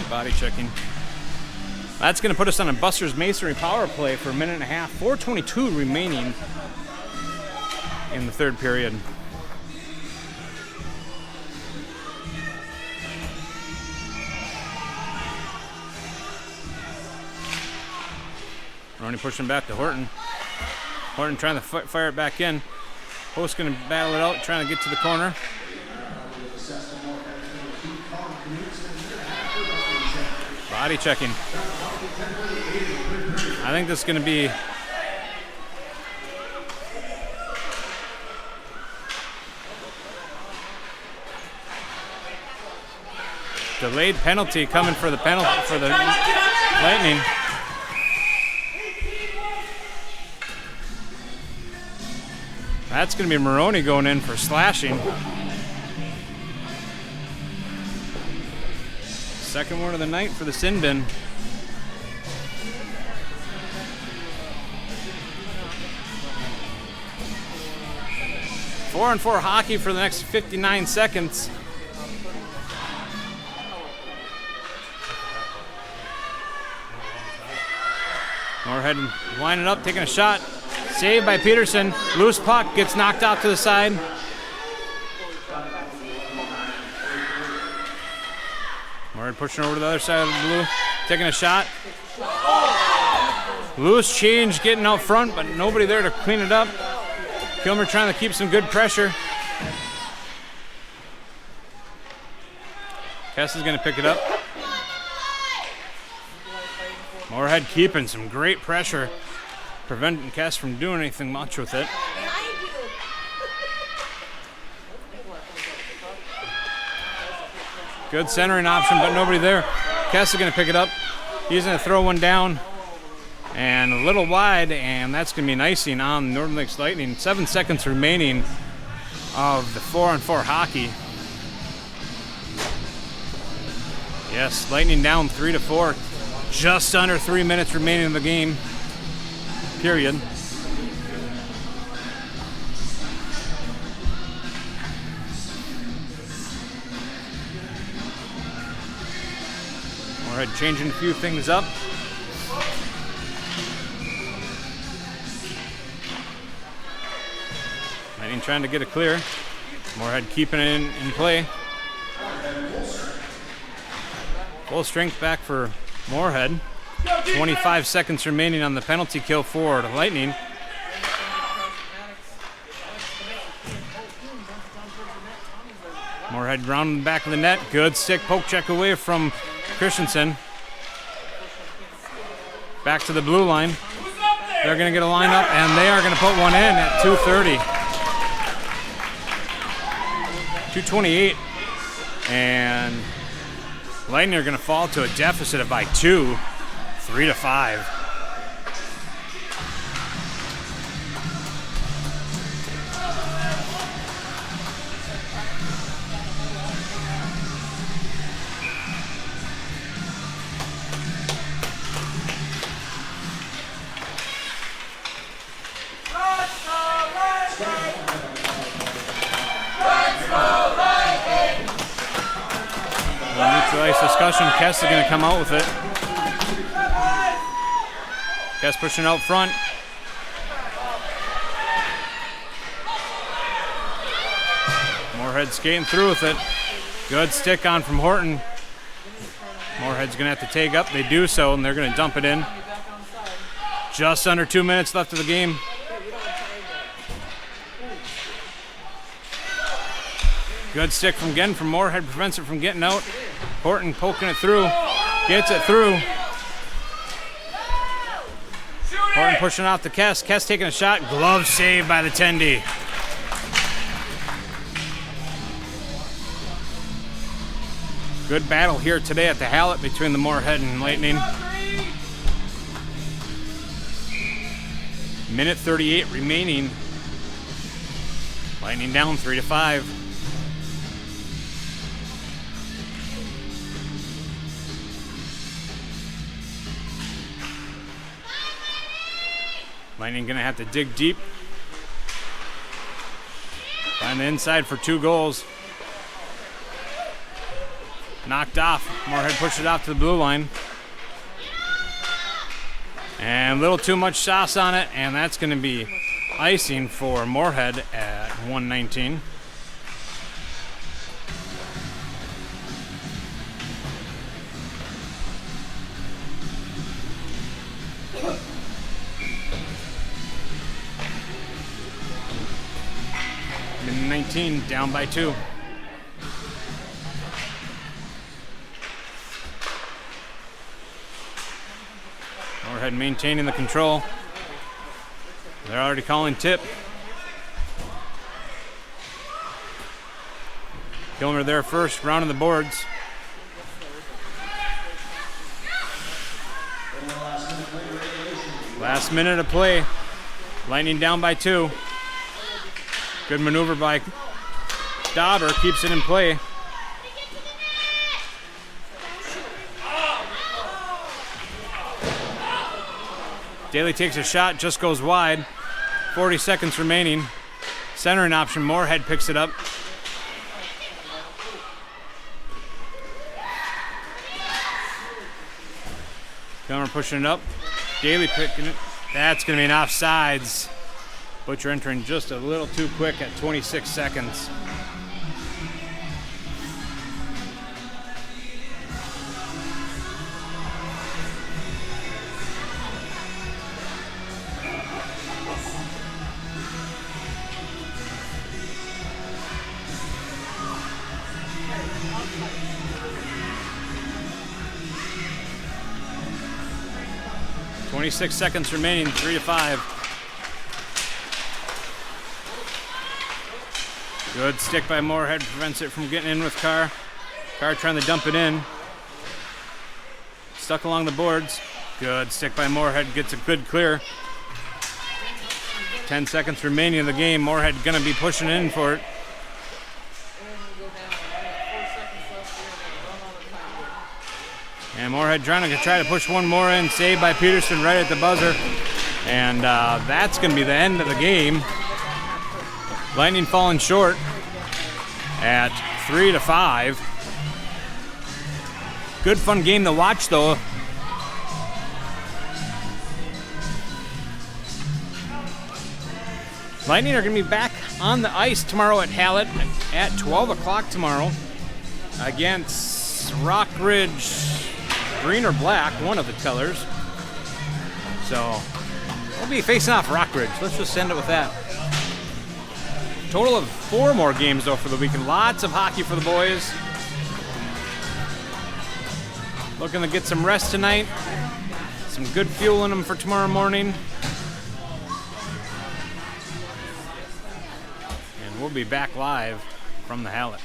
body checking. That's going to put us on a Buster's Masonry power play for a minute and a half. 4:22 remaining in the third period. Moroni pushing back to Horton. Horton trying to fire it back in. Post going to battle it out, trying to get to the corner. Body checking. I think this is going to be delayed penalty coming for the penalty for the Lightning. That's going to be Moroni going in for slashing. Second one of the night for the sin bin. Four on four hockey for the next 59 seconds. Moorhead lining up, taking a shot. Saved by Peterson. Loose puck gets knocked out to the side. Moorhead pushing over to the other side of the blue, taking a shot. Loose change getting out front, but nobody there to clean it up. Kilmer trying to keep some good pressure. Kes is going to pick it up. Moorhead keeping some great pressure, preventing Kes from doing anything much with it. Good centering option, but nobody there. Kes is going to pick it up. He's going to throw one down and a little wide, and that's going to be an icing on Northern Lakes Lightning. 7 seconds remaining of the 4-on-4 hockey. Yes, Lightning down 3-4. Just under 3 minutes remaining in the game. Period. Moorhead changing a few things up. Lightning trying to get it clear. Moorhead keeping it in play. Full strength back for Moorhead. 25 seconds remaining on the penalty kill for the Lightning. Moorhead round the back of the net. Good stick poke check away from Christenson. Back to the blue line. They're going to get a line up, and they are going to put one in at 2:30. 2:28. And Lightning are going to fall to a deficit of by 2, 3-5. Neutralized discussion. Kes is going to come out with it. Kes pushing out front. Moorhead skating through with it. Good stick on from Horton. Moorhead's going to have to take up. They do so, and they're going to dump it in. Just under 2 minutes left of the game. Good stick from Moorhead, prevents it from getting out. Horton poking it through, gets it through. Horton pushing out to Kes. Kes taking a shot. Glove saved by the Tendy. Good battle here today at the Hallett between the Moorhead and Lightning. Minute 38 remaining. Lightning down 3-5. Lightning gonna have to dig deep. Find the inside for 2 goals. Knocked off. Moorhead pushed it off to the blue line. And a little too much sauce on it, and that's going to be icing for Moorhead at 119. Minute 19, down by 2. Moorhead maintaining the control. They're already calling tip. Kilmer there first, rounding the boards. Last minute of play. Lightning down by 2. Good maneuver by Dauber, keeps it in play. Daly takes a shot, just goes wide. 40 seconds remaining. Centering option, Moorhead picks it up. Kilmer pushing it up. Daly picking it. That's going to be an offsides. Butcher entering just a little too quick at 26 seconds. .26 seconds remaining, 3-5. Good stick by Moorhead, prevents it from getting in with Carr. Carr trying to dump it in. Stuck along the boards. Good stick by Moorhead, gets a good clear. 10 seconds remaining in the game. Moorhead gonna be pushing in for it. And Moorhead trying to push one more in. Saved by Peterson right at the buzzer. And that's going to be the end of the game. Lightning falling short at 3-5. Good fun game to watch though. Lightning are going to be back on the ice tomorrow at Hallett at 12 o'clock tomorrow against Rockridge. Green or black, one of the colors. So we'll be facing off Rockridge. Let's just end it with that. Total of 4 more games though for the weekend. Lots of hockey for the boys. Looking to get some rest tonight. Some good fuel in them for tomorrow morning. And we'll be back live from the Hallett.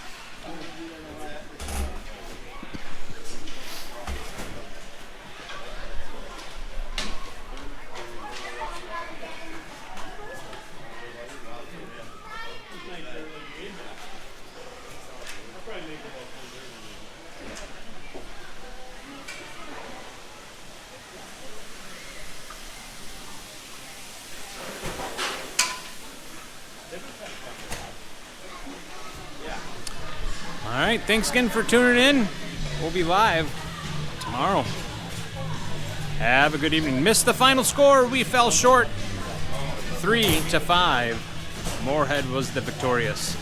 All right, thanks again for tuning in. We'll be live tomorrow. Have a good evening. Missed the final score. We fell short. 3-5. Moorhead was the victorious.